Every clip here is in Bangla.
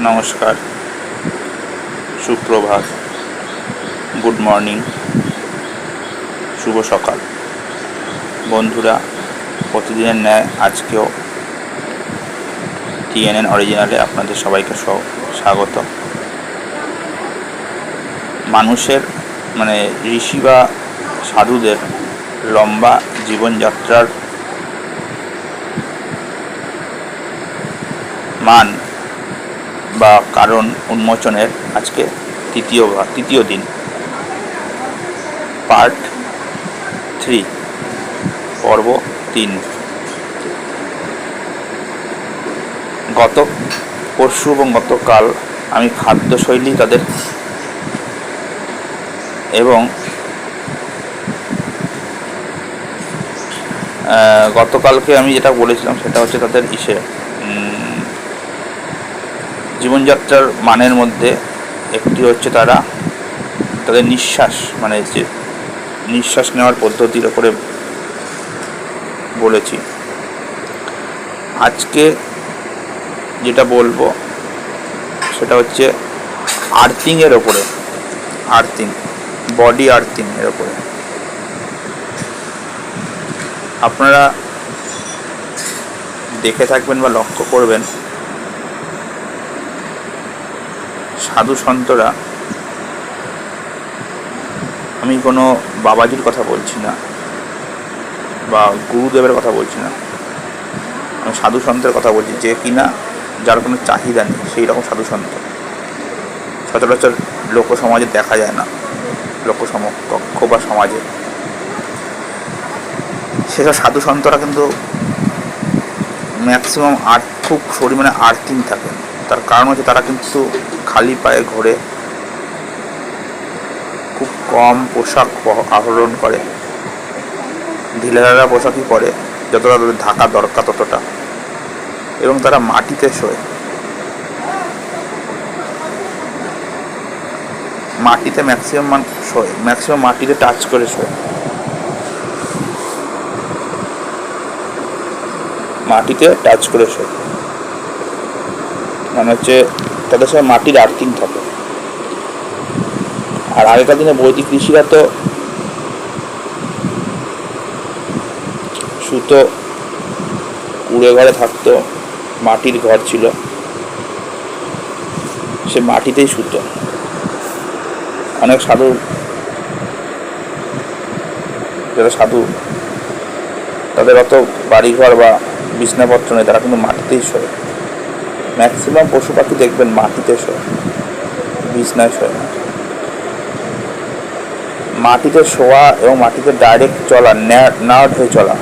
নমস্কার, সুপ্রভাত, গুড মর্নিং, শুভ সকাল। বন্ধুরা, প্রতিদিনের ন্যায় আজকেও TNN অরিজিনালে আপনাদের সবাইকে স্বাগত। মানুষের ঋষি বা সাধুদের লম্বা জীবনযাত্রার মান বা কারণ উন্মোচনের আজকে তৃতীয় দিন, পার্ট 3, পর্ব 3। গত পরশু এবং গতকাল আমি খাদ্যশৈলী তাদের এবং গতকালকে আমি যেটা বলেছিলাম সেটা হচ্ছে তাদের জীবনযাত্রার মানের মধ্যে একটি হচ্ছে তাদের নিঃশ্বাস, যে নিঃশ্বাস নেওয়ার পদ্ধতির ওপরে বলেছি। আজকে যেটা বলবো সেটা হচ্ছে আর্থিংয়ের ওপরে, বডি আর্থিংয়ের ওপরে। আপনারা দেখে থাকবেন বা লক্ষ্য করবেন, সাধু সন্তরা, আমি কোনো বাবাজির কথা বলছি না বা গুরুদেবের কথা বলছি না, আমি সাধু সন্তের কথা বলছি, যে কিনা যার কোনো চাহিদা নেই, সেই রকম সাধু সন্ত সচরাচর লোক সমাজে দেখা যায় না, লোকসমকক্ষ বা সমাজে। সেসব সাধু সন্তরা কিন্তু ম্যাক্সিমাম খুব পরিমাণে আর্থিং থাকেন। তার কারণ হচ্ছে তারা কিন্তু খালি পায়ে ঘোরে, খুব কম পোশাক আহরণ করে, ঢিলেঢালা পোশাকই পরে, যতটা তাদের ঢাকা দরকার ততটা, এবং তারা মাটিতে শোয়, মাটিতে ম্যাক্সিমাম মাটিতে টাচ করে শোয়, হচ্ছে তাদের সঙ্গে মাটির আর্থিং থাকে। আর আগেকার দিনে বৈদিক ঋষিরা তো সুতো কুড়ে ঘরে থাকতো, মাটির ঘর ছিল, সে মাটিতেই শুতো। অনেক যারা সাধু তাদের অত বাড়িঘর বা বিছনাপত্র নেই, তারা কিন্তু মাটিতেই শোয়। ম্যাক্সিমাম পশু পাখি দেখবেন মাটিতে শোয়, বিছনায় শোয় না। মাটিতে শোয়া এবং মাটিতে ডাইরেক্ট চলা, নার্ড হয়ে চলা,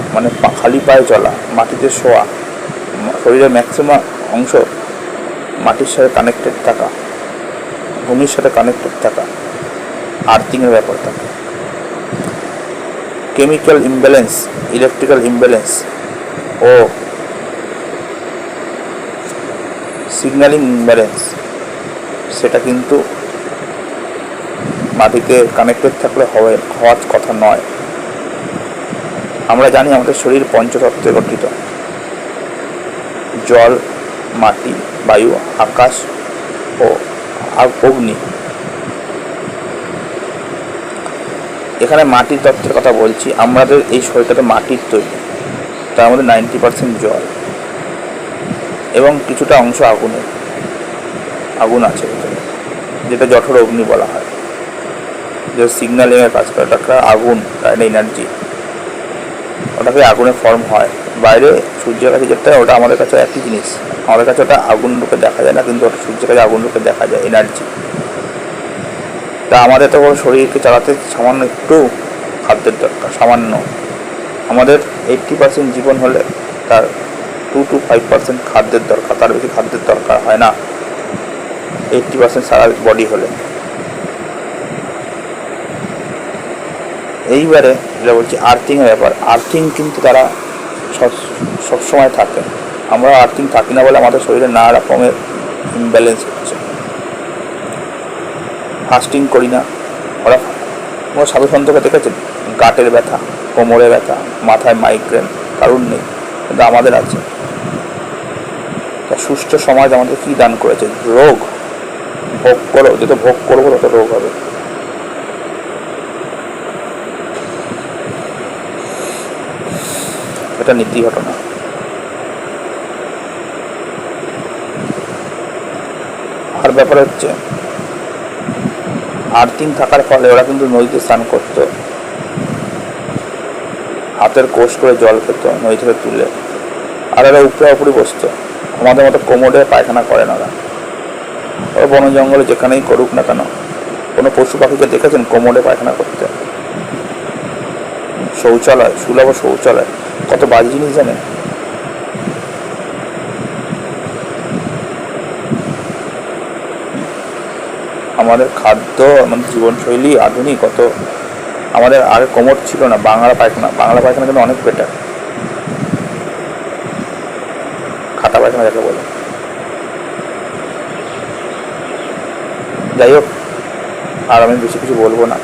খালি পায়ে চলা, মাটিতে শোয়া, শরীরের ম্যাক্সিমাম অংশ মাটির সাথে কানেক্টেড থাকা, ভূমির সাথে কানেক্টেড থাকা, আর্থিংয়ের ব্যাপার থাকে। কেমিক্যাল ইমব্যালেন্স, ইলেকট্রিক্যাল ইমব্যালেন্স ও সিগন্যালিং ইমব্যালেন্স, সেটা কিন্তু মাটিতে কানেক্টেড থাকলে হওয়ার কথা নয়। আমরা জানি আমাদের শরীর পঞ্চতত্ত্বে গঠিত: জল, মাটি, বায়ু, আকাশ ও অগ্নি। এখানে মাটির তত্ত্বের কথা বলছি। আমাদের এই শরীরটা মাটির তৈরি, তার মধ্যে 90% জল এবং কিছুটা অংশ আগুন আছে ভিতরে, যেটা জঠর অগ্নি বলা হয়, যে সিগন্যালিংয়ের কাজ করে। ওটা আগুন, এনার্জি, ওটাকে আগুনের ফর্ম হয়। বাইরে সূর্যের কাছে যেটা, ওটা আমাদের কাছে একই জিনিস, আমাদের কাছে ওটা আগুন রূপে দেখা যায় না, কিন্তু ওটা সূর্যের কাছে আগুন রূপে দেখা যায়, এনার্জি। তা আমাদের তো শরীরকে চালাতে সামান্য একটু খাদ্যের দরকার, সামান্য। আমাদের 80% জীবন হলে তার 2 to 5% খাদ্যের দরকার, তার বেশি খাদ্যের দরকার হয় না 80% সারা বডি হলে। এইবারে যেটা বলছি আর্থিংয়ের ব্যাপার, আর্থিং কিন্তু তারা সবসময় থাকে। আমরা আর্থিং থাকি না বলে আমাদের শরীরে নানা রকমের ইমব্যালেন্স হচ্ছে। ফাস্টিং করি না, ওরা কোনো সাধু সন্তকে দেখেছেন গাঁটের ব্যথা, কোমরে ব্যথা, মাথায় মাইগ্রেন, কারণ নেই, কিন্তু আমাদের আছে। সুস্থ সমাজ আমাদের কি দান করেছে? রোগ। ভোগ করো, যত ভোগ করবো তত রোগ হবে। এটা নীতি ঘটনা। আর ব্যাপার হচ্ছে আর্থিং থাকার ফলে ওরা কিন্তু নদীতে স্নান করতো, হাতের কোষ করে জল খেত নদী থেকে তুলে, আর ওরা উপরে উপরে বসতো। আমাদের মতো কোমরে পায়খানা করে না ওরা। ওরা বন জঙ্গলে যেখানেই করুক না কেন, কোনো পশু পাখিকে দেখেছেন কোমরে পায়খানা করতে? শৌচালয়, সুলভ শৌচালয় কত বাজে জিনিস জানেন? আমাদের খাদ্য, আমাদের জীবনশৈলী আধুনিক কত। আমাদের আগে কোমর ছিল না, বাংলা পায়খানা কিন্তু অনেক বেটার। খাতা পায়খানা যাকে বলে। যাই হোক, আর আমি বেশি কিছু বলবো না।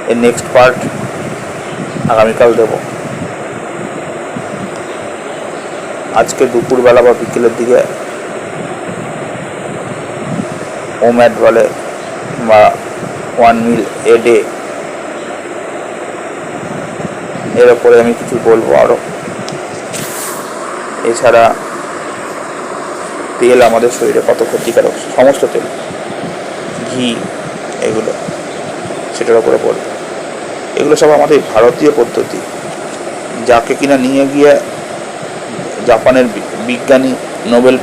এর নেক্সট পার্ট আগামীকাল দেব। আজকে দুপুরবেলা বা বিকেলের দিকে ওম্যাট বলে বা 1 meal a day, এর ওপরে আমি কিছু বলবো আরও। এছাড়া তেল আমাদের শরীরে কত ক্ষতিকারক, সমস্ত তেল, ঘি, এগুলো সেটার ওপরে বলবো। এগুলো সব আমাদের ভারতীয় পদ্ধতি, যাকে কিনা নিয়ে গিয়ে জাপানের বিজ্ঞানী নোবেল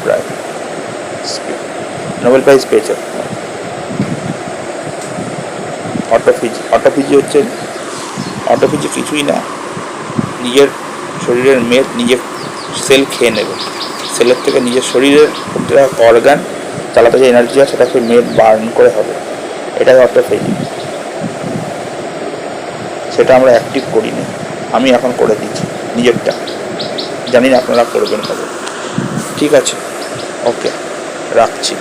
প্রাইজ পেয়েছে। অটোফিজি কিছুই না, নিজের শরীরের মেদ নিজের সেল খেয়ে নেবে। সেলের থেকে নিজের শরীরের প্রত্যেকটা অর্গান চালাতে যে এনার্জি হয় সেটাকে মেদ বার্ন করে হবে, এটাই অটোফেজি। সেটা আমরা অ্যাক্টিভ করি না, আমি এখন করে দিচ্ছি নিজেরটা, জানি না আপনারা করবেন কবে। ঠিক আছে, ওকে, রাখছি।